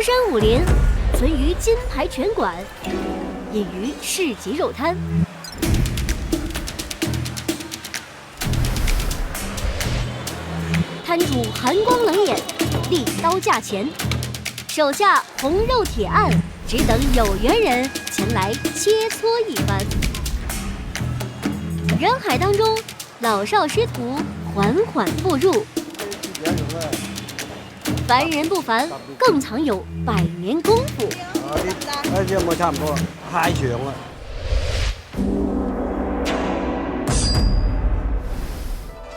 佛山武林存于金牌拳馆，隐于市集肉摊。摊主寒光冷眼，立刀架前，手下红肉铁案，只等有缘人前来切磋一番。人海当中，老少师徒缓缓步入。凡人不凡，更藏有百年功夫。而且没差不多，太强了。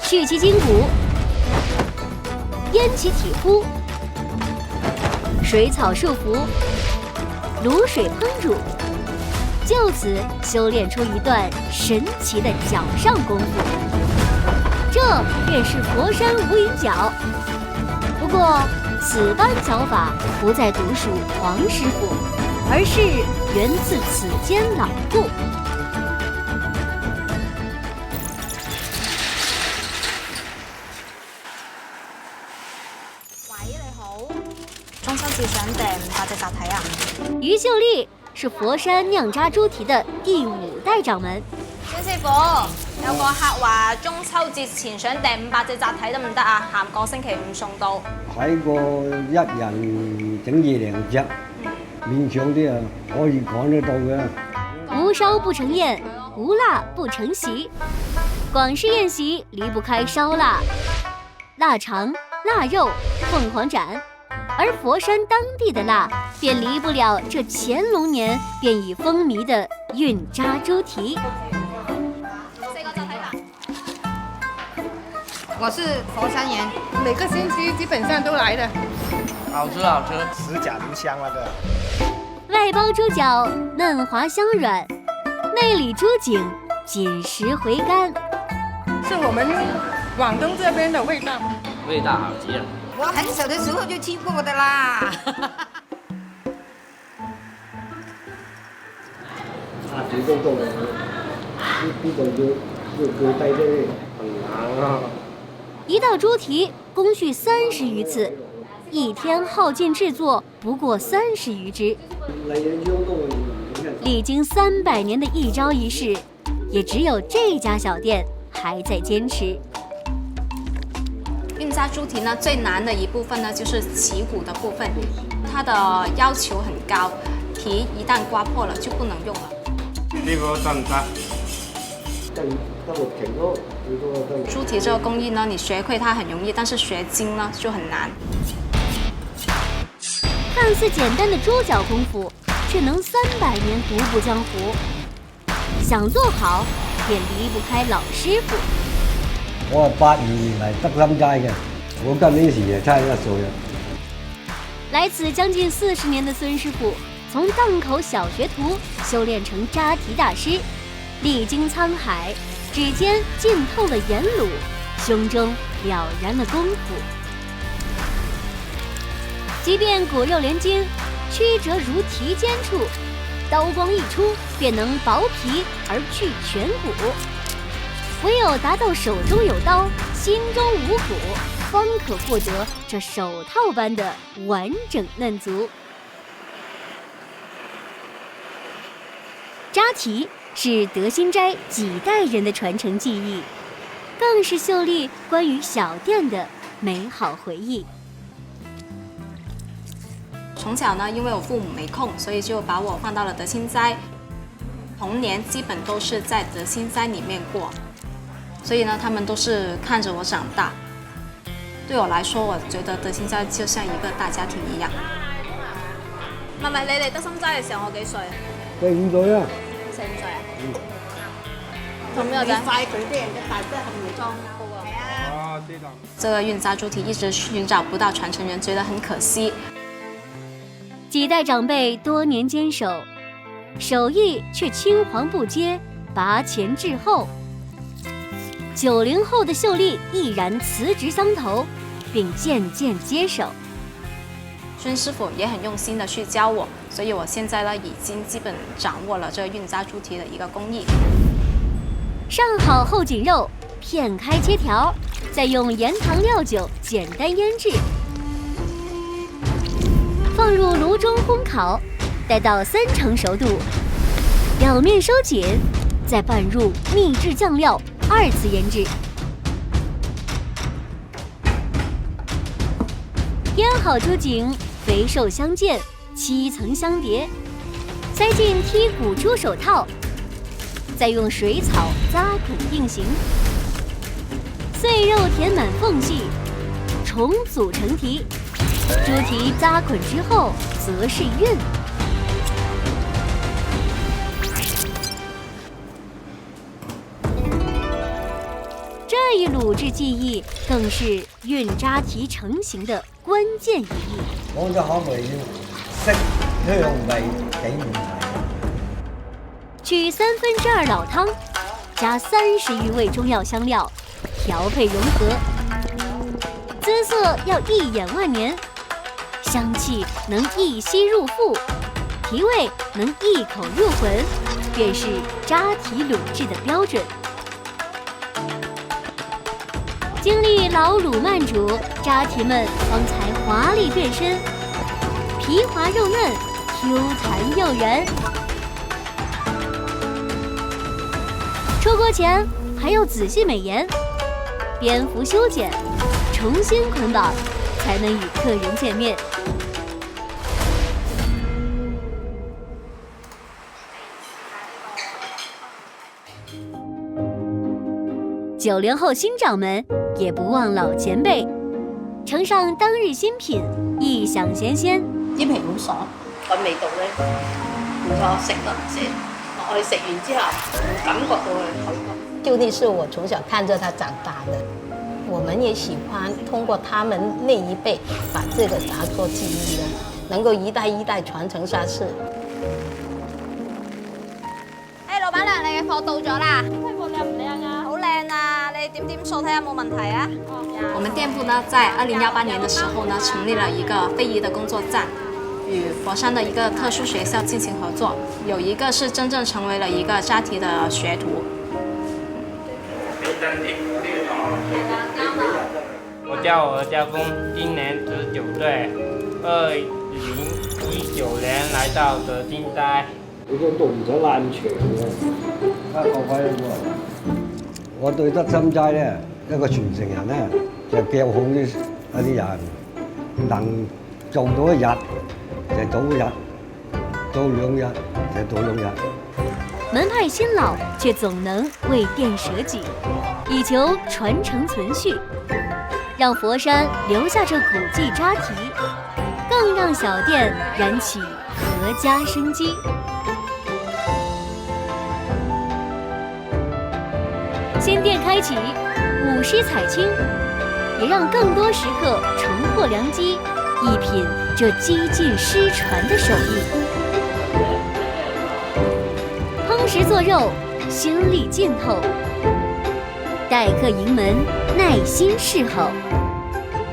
去其筋骨，腌其体肤，水草束缚，卤水烹煮，就此修炼出一段神奇的脚上功夫。这便是佛山无影脚。不过，此般脚法不再独属黄师傅，而是源自此间老故。喂，你好，中秋節想訂500隻閘體啊？于秀丽是佛山酿渣猪蹄的第5代掌門。孫師傅，有個客話中秋節前想訂500隻閘體得唔得啊？下個星期5送到。睇過一人整2-2隻，勉強啲啊，可以趕得到嘅。無燒不成宴，無辣不成席。廣式宴席離不開燒臘、臘腸、臘肉、鳳凰斬，而佛山當地的辣便離不了這乾隆年便已風靡的運渣豬蹄。我是佛山人，每个星期基本上都来的。好吃好吃，指甲留香那个。外包猪脚嫩滑香软，内里猪颈紧实回甘，是我们广东这边的味道。味道好极了。我很小的时候就吃过的啦。主動動呢度要腳低啲很難啊。一道豬蹄工序30餘次，一天耗盡製作不過30餘隻。歷經300年的一招一式，也只有這家小店還在堅持。運渣豬蹄呢，最難的一部分呢，就是起骨的部分，它的要求很高，蹄一旦刮破了就不能用了。呢個得唔得？豬蹄這個工藝呢，你學會它很容易，但是學精呢就很難。看似簡單的豬腳功夫，卻能300年獨步江湖。想做好，也離不開老師傅。我係82年嚟德心齋嘅，我今年時就71歲啦。來此將近40年的孫師傅，從檔口小學徒修煉成渣蹄大師，歷經滄海，指尖浸透了鹽滷，胸中了然了功夫。即便骨肉連筋，曲折如蹄尖處，刀光一出便能薄皮而去全骨。唯有達到手中有刀，心中無骨，方可獲得這手套般的完整嫩足。渣蹄是德心齋幾代人的傳承技藝，更是秀麗關於小店的美好回憶。從小呢，因為我父母沒空，所以就把我放到了德心齋。童年基本都是在德心齋裡面過，所以呢，他們都是看着我長大。對我來說，我覺得德心齋就像一個大家庭一樣。唔係，你嚟德心齋嘅時候，我幾歲啊4-5歲啊。4-5歲啊？同邊個仔？快佢啲人嘅大隻係唔裝哦，知道。這個運渣豬蹄一直尋找不到傳承人，覺得很可惜。幾代長輩多年堅守，手藝卻青黃不接，拔前滯後。90後的秀麗毅然辭職相投，並漸漸接手。孫師傅也很用心的去教我，所以我現在呢已經基本掌握了這運渣豬蹄的一個工藝。上好後頸肉，片開切條，再用鹽糖料酒簡單醃製。放放入炉中烘烤，待到3成熟度，表面收紧，再拌入秘制酱料，2次腌制。腌好猪颈，肥瘦相间，7层相叠，塞进剔骨猪手套，再用水草扎捆定型，碎肉填满缝隙，重组成蹄。猪蹄扎捆之后，则是熨。这一卤制技艺更是熨扎蹄成型的關鍵一役。講咗口味要色香味幾唔同。取2/3老湯，加30餘味中藥香料，調配融合，姿色要一眼萬年，香氣能一吸入腹，蹄味能一口入魂，便是扎蹄卤制的標準。經歷老滷慢煮，扎蹄們方才華麗變身，皮滑肉嫩，Q 彈又圓。出鍋前還要仔細美顏，蝙蝠修剪，重新捆綁，才能與客人見面。90後新掌門也不忘老前輩，呈上當日新品，異想鮮鮮。啲皮好爽，個味道咧唔錯，食都唔蝕。我哋食完之後感覺到佢口感。就地是我從小看着他長大的，我們也喜歡通過他們那一輩把這個拿做技藝呢，能夠一代一代傳承下去。老闆娘，你嘅貨到咗啦！批貨靚唔靚啊？好靚啊！你點數睇下冇問題啊？我們店鋪呢，在2018年的時候呢，成立了一個非遺的工作站，與佛山的一個特殊學校進行合作，有一個是真正成為了一個扎蹄的學徒。我叫我家公，今年19歲，2019年來到德興齋。你個動咗爛場喎，各位我對德興齋咧一個傳承人咧，就教好啲人能做到1日就做1日，做2日就做2日。門派新老，卻總能為店捨己，以求傳承存續，讓佛山留下這古技扎蹄，更讓小店燃起闔家生機。新店開啟，舞獅採青，也讓更多食客重獲良機，一品這幾近失傳的手藝。烹食做肉，心力浸透，待客迎門，耐心侍候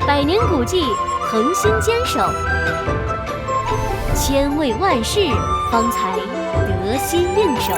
，100年古技，恆心堅守，千味萬事，方才得心應手。